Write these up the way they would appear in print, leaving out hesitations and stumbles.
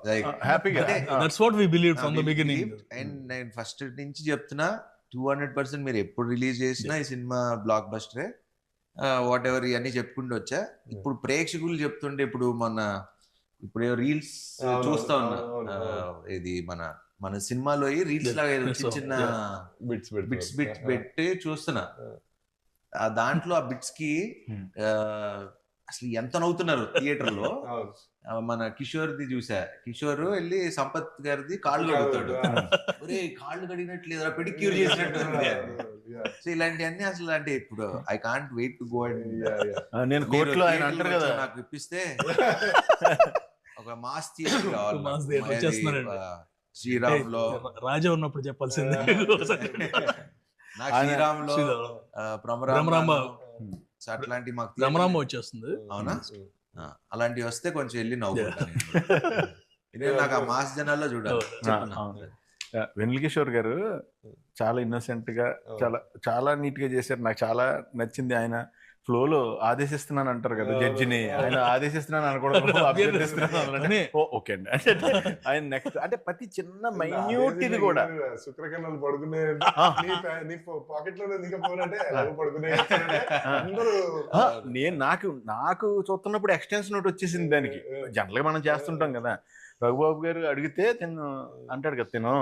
Like హ్యాపీగా. That's what we believe from the beginning. And నేను first నుంచి చెప్తున్నా 200% మీరు ఎప్పుడు రిలీజ్ చేసినా ఈ సినిమా బ్లాక్ బస్టరే. వాట్ ఎవర్ ఇవన్నీ చెప్పుకుంటూ వచ్చా. ఇప్పుడు ప్రేక్షకులు చెప్తుంటే ఇప్పుడు ఇప్పుడు రీల్స్ చూస్తా ఉన్నా. ఇది మన సినిమాలో రీల్స్ లాగా చిన్న బిట్స్ పెట్టి చూస్తున్నా. దాంట్లో ఆ బిట్స్ కి అసలు ఎంత నవ్వుతున్నారు థియేటర్ లో. మన కిషోర్ది చూసా. కిషోర్ వెళ్ళి సంపత్ గారిది కాళ్ళు కడుగుతాడు. ఒరే కాళ్ళు కడిగినట్లేదు, పెడిక్యూర్ చేసినట్టు. సో ఇలాంటివన్నీ అసలు అంటే ఇప్పుడు I can't wait to go and నేను కోర్టులో ఆయన అంటారు కదా, నాకు ఇప్పిస్తే ఒక మాస్ థియేటర్ శ్రీరామ్ లో రాజా ఉన్నప్పుడు చెప్పాల్సిందే. నాకు శ్రీరామ్ లో భ్రమరాంబ అట్లాంటి మాకు భ్రమరాంబ వచ్చేస్తుంది. అవునా? అలాంటివి వస్తే కొంచెం వెళ్ళి నవ్వుకుంటాను. ఇదే నాకు ఆ మాస్ జనాల్లో చూడాలి. వెన్నెల కిషోర్ గారు చాలా ఇన్నోసెంట్ గా చాలా చాలా నీట్ గా చేశారు. నాకు చాలా నచ్చింది. ఆయన ఫ్లోలో ఆదేశిస్తున్నాను అంటారు కదా జడ్జిని, ఆయన ఆదేశిస్తున్నాను అనకూడదు, అభ్యర్థిస్తున్నాను. ఓకే అండి. అంటే ఆయన నెక్స్ట్ అంటే ప్రతి చిన్న మైన్యూట్ ఇది కూడా శుక్రకన్నాలు పడుకునే పాకెట్ లో పడుకునే నేను నాకు చూస్తున్నప్పుడు ఎక్స్టెన్షన్ నోట్ వచ్చేసింది దానికి. జనరల్ గా మనం చేస్తుంటాం కదా. రఘుబాబు గారు అడిగితే తిను అంటాడు కదా, తిను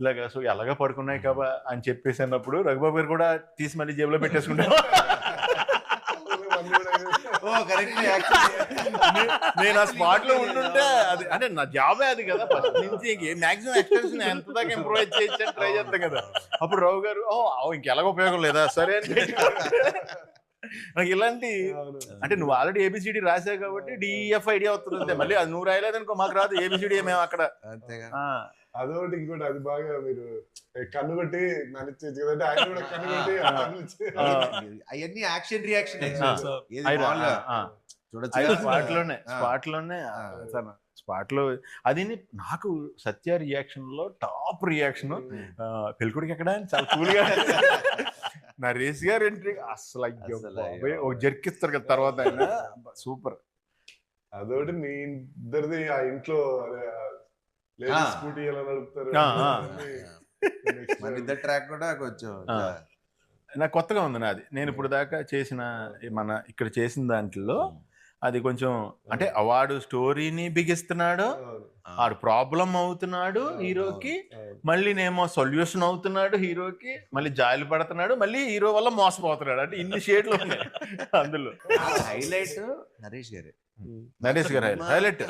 ఇలాగా సో ఎలాగా పడుకున్నాయి కాబా అని చెప్పేసి అన్నప్పుడు రఘుబాబు గారు కూడా తీసి మళ్ళీ జేబులో పెట్టేసుకుంటారు. నేను ఆ స్పాట్ లో ఉంటుంటే అది అంటే నా జాబే అది కదా. ఫస్ట్ నుంచి మాక్సిమం ఎక్స్టెన్షన్ ఎంత దాకా ఇంప్రూవైజ్ చేయొచ్చు ట్రై చేస్తాం కదా. అప్పుడు రావు గారు ఇంకెలాగ ఉపయోగం లేదా సరే అని నాకు ఇలాంటి అంటే నువ్వు ఆల్రెడీ ఏబిసిడి రాసావు కాబట్టి డిఎఫ్ ఐడియా అవుతుంది. మళ్ళీ అది నువ్వు రాయలేదనుకో మాకు రాదు ఏబిసిడి మేము అక్కడ. అదొకటి ఇంకోటి అది బాగా మీరు కన్ను కొట్టి నడిచేది కదంటే ఆయన కూడా కన్ను కొట్టి అవన్నీ యాక్షన్ రియాక్షన్ స్పాట్ లో అది నాకు సత్య రియాక్షన్ లో టాప్ రియాక్షన్. పెళ్ళికొడికి ఎక్కడ చాలా కూల్ గా నరేష్ గారు ఎంట్రీ అసలు ఒక జర్కిస్తారు కదా తర్వాత ఆయన సూపర్. అదొకటి మీ ఇద్దరిది ఆ ఇంట్లో స్కూటీ ఎలా నడుపుతారు మన ఇద్దరు ట్రాక్ కూడా కొంచెం నాకు కొత్తగా ఉంది. నాది నేను ఇప్పుడు దాకా చేసిన ఇక్కడ చేసిన దాంట్లో అది కొంచెం అంటే వాడు స్టోరీని బిగిస్తున్నాడు, ఆడు ప్రాబ్లం అవుతున్నాడు హీరోకి, మళ్ళీ నేమో సొల్యూషన్ అవుతున్నాడు హీరోకి, మళ్ళీ జాలి పడుతున్నాడు, మళ్ళీ హీరో వల్ల మోసపోతున్నాడు. అంటే ఇన్ని షేడ్లు ఉన్నాయి అందులో. హైలైట్ నరేష్ గారు హైలైట్